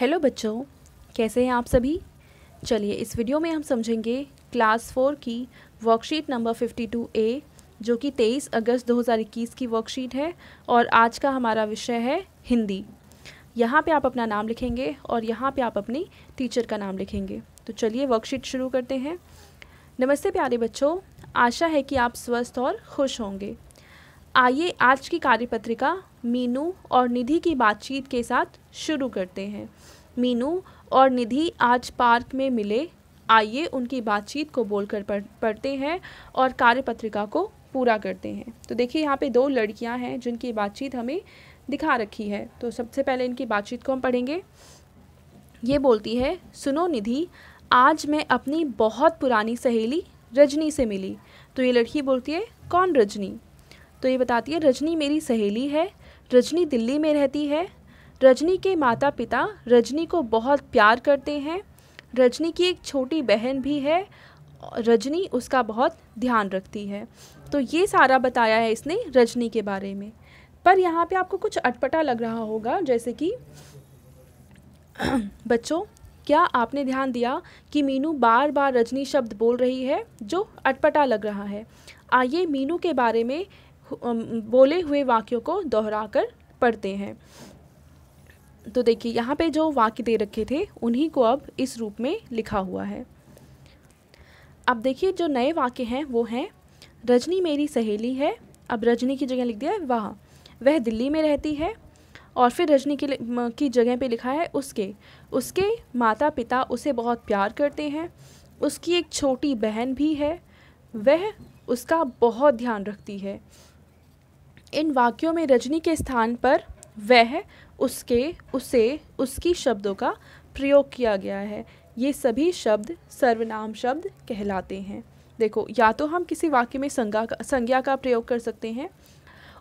Hello बच्चों, कैसे हैं आप सभी। चलिए इस वीडियो में हम समझेंगे क्लास 4 की वर्कशीट नंबर 52A जो कि 23 अगस्त 2021 की वर्कशीट है और आज का हमारा विषय है हिंदी। यहाँ पे आप अपना नाम लिखेंगे और यहाँ पे आप अपनी टीचर का नाम लिखेंगे। तो चलिए वर्कशीट शुरू करते हैं। नमस्ते प्यारे बच्चों, आशा है कि आप स्वस्थ और खुश होंगे। आइए आज की कार्यपत्रिका मीनू और निधि की बातचीत के साथ शुरू करते हैं। मीनू और निधि आज पार्क में मिले। आइए उनकी बातचीत को बोलकर पढ़ते हैं और कार्यपत्रिका को पूरा करते हैं। तो देखिए यहाँ पे दो लड़कियां हैं जिनकी बातचीत हमें दिखा रखी है। तो सबसे पहले इनकी बातचीत को हम पढ़ेंगे। ये बोलती है, सुनो निधि, आज मैं अपनी बहुत पुरानी सहेली रजनी से मिली। तो ये लड़की बोलती है, कौन रजनी? तो ये बताती है, रजनी मेरी सहेली है। रजनी दिल्ली में रहती है। रजनी के माता पिता रजनी को बहुत प्यार करते हैं। रजनी की एक छोटी बहन भी है। रजनी उसका बहुत ध्यान रखती है। तो ये सारा बताया है इसने रजनी के बारे में। पर यहाँ पे आपको कुछ अटपटा लग रहा होगा, जैसे कि बच्चों, क्या आपने ध्यान दिया कि मीनू बार बार रजनी शब्द बोल रही है जो अटपटा लग रहा है। आइए मीनू के बारे में बोले हुए वाक्यों को दोहराकर पढ़ते हैं। तो देखिए यहाँ पे जो वाक्य दे रखे थे उन्हीं को अब इस रूप में लिखा हुआ है। अब देखिए जो नए वाक्य हैं वो हैं, रजनी मेरी सहेली है। अब रजनी की जगह लिख दिया है वह दिल्ली में रहती है। और फिर रजनी की जगह पे लिखा है उसके माता पिता उसे बहुत प्यार करते हैं। उसकी एक छोटी बहन भी है, वह उसका बहुत ध्यान रखती है। इन वाक्यों में रजनी के स्थान पर वह, उसके, उसे, उसकी शब्दों का प्रयोग किया गया है। ये सभी शब्द सर्वनाम शब्द कहलाते हैं। देखो, या तो हम किसी वाक्य में संज्ञा का प्रयोग कर सकते हैं,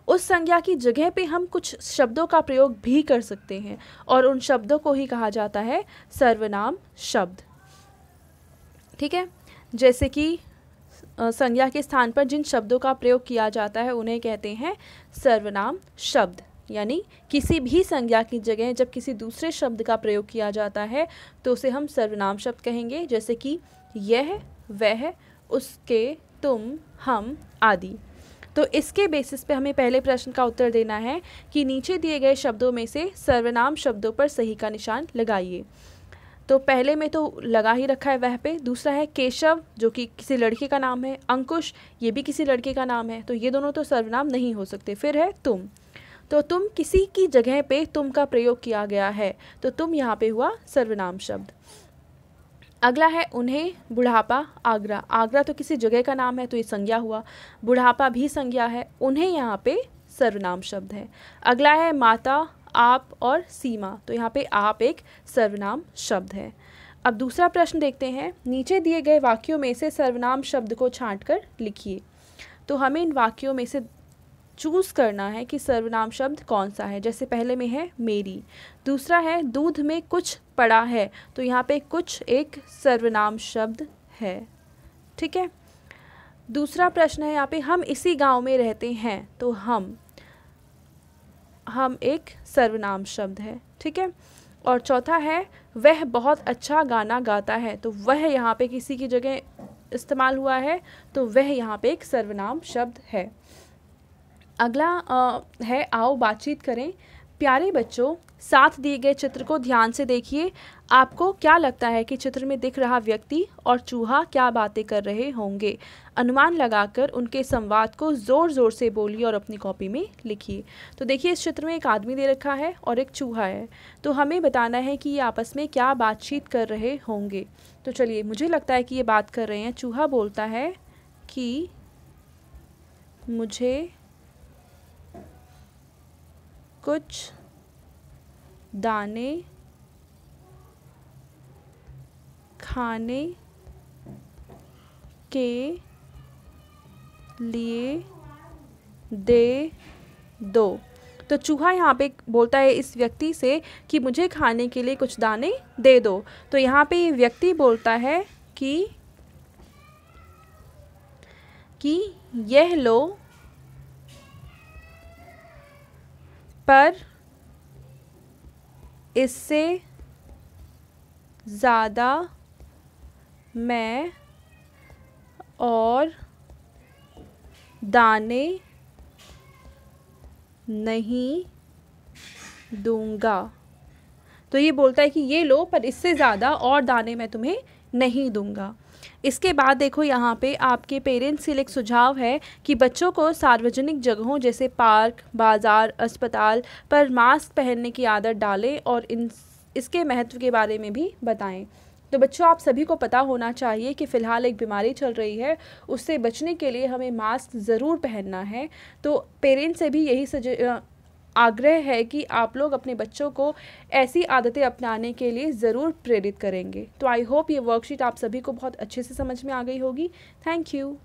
उस संज्ञा की जगह पे हम कुछ शब्दों का प्रयोग भी कर सकते हैं और उन शब्दों को ही कहा जाता है सर्वनाम शब्द। ठीक है, जैसे कि संज्ञा के स्थान पर जिन शब्दों का प्रयोग किया जाता है उन्हें कहते हैं सर्वनाम शब्द। यानी किसी भी संज्ञा की जगह जब किसी दूसरे शब्द का प्रयोग किया जाता है तो उसे हम सर्वनाम शब्द कहेंगे, जैसे कि यह, वह, उसके, तुम, हम आदि। तो इसके बेसिस पे हमें पहले प्रश्न का उत्तर देना है कि नीचे दिए गए शब्दों में से सर्वनाम शब्दों पर सही का निशान लगाइए। तो पहले में तो लगा ही रखा है वह पे। दूसरा है केशव, जो कि किसी लड़के का नाम है। अंकुश, ये भी किसी लड़के का नाम है, तो ये दोनों तो सर्वनाम नहीं हो सकते। फिर है तुम, तो तुम किसी की जगह पे तुम का प्रयोग किया गया है, तो तुम यहाँ पे हुआ सर्वनाम शब्द। अगला है उन्हें, बुढ़ापा, आगरा। आगरा तो किसी जगह का नाम है तो ये संज्ञा हुआ। बुढ़ापा भी संज्ञा है, उन्हें यहाँ पे सर्वनाम शब्द है। अगला है माता, आप और सीमा, तो यहाँ पे आप एक सर्वनाम शब्द है। अब दूसरा प्रश्न देखते हैं। नीचे दिए गए वाक्यों में से सर्वनाम शब्द को छांटकर लिखिए। तो हमें इन वाक्यों में से चूज़ करना है कि सर्वनाम शब्द कौन सा है। जैसे पहले में है मेरी, दूसरा है दूध में कुछ पड़ा है, तो यहाँ पे कुछ एक सर्वनाम शब्द है। ठीक है, दूसरा प्रश्न है यहाँ पे हम इसी गांव में रहते हैं, तो हम एक सर्वनाम शब्द है। ठीक है, और चौथा है वह बहुत अच्छा गाना गाता है, तो वह यहाँ पे किसी की जगह इस्तेमाल हुआ है, तो वह यहाँ पे एक सर्वनाम शब्द है। अगला है आओ बातचीत करें। प्यारे बच्चों, साथ दिए गए चित्र को ध्यान से देखिए। आपको क्या लगता है कि चित्र में दिख रहा व्यक्ति और चूहा क्या बातें कर रहे होंगे? अनुमान लगाकर उनके संवाद को ज़ोर ज़ोर से बोलिए और अपनी कॉपी में लिखिए। तो देखिए इस चित्र में एक आदमी दे रखा है और एक चूहा है, तो हमें बताना है कि ये आपस में क्या बातचीत कर रहे होंगे। तो चलिए, मुझे लगता है कि ये बात कर रहे हैं। चूहा बोलता है कि मुझे कुछ दाने खाने के लिए दे दो। तो चूहा यहाँ पे बोलता है इस व्यक्ति से कि मुझे खाने के लिए कुछ दाने दे दो। तो यहाँ पे व्यक्ति बोलता है कि यह लो, पर इससे ज़्यादा मैं और दाने नहीं दूंगा। तो ये बोलता है कि ये लो, पर इससे ज़्यादा और दाने मैं तुम्हें नहीं दूंगा। इसके बाद देखो यहाँ पे आपके पेरेंट्स के लिए एक सुझाव है कि बच्चों को सार्वजनिक जगहों जैसे पार्क, बाज़ार, अस्पताल पर मास्क पहनने की आदत डालें और इसके महत्व के बारे में भी बताएं। तो बच्चों, आप सभी को पता होना चाहिए कि फ़िलहाल एक बीमारी चल रही है, उससे बचने के लिए हमें मास्क ज़रूर पहनना है। तो पेरेंट्स से भी यही आग्रह है कि आप लोग अपने बच्चों को ऐसी आदतें अपनाने के लिए ज़रूर प्रेरित करेंगे। तो आई होप ये वर्कशीट आप सभी को बहुत अच्छे से समझ में आ गई होगी। Thank you.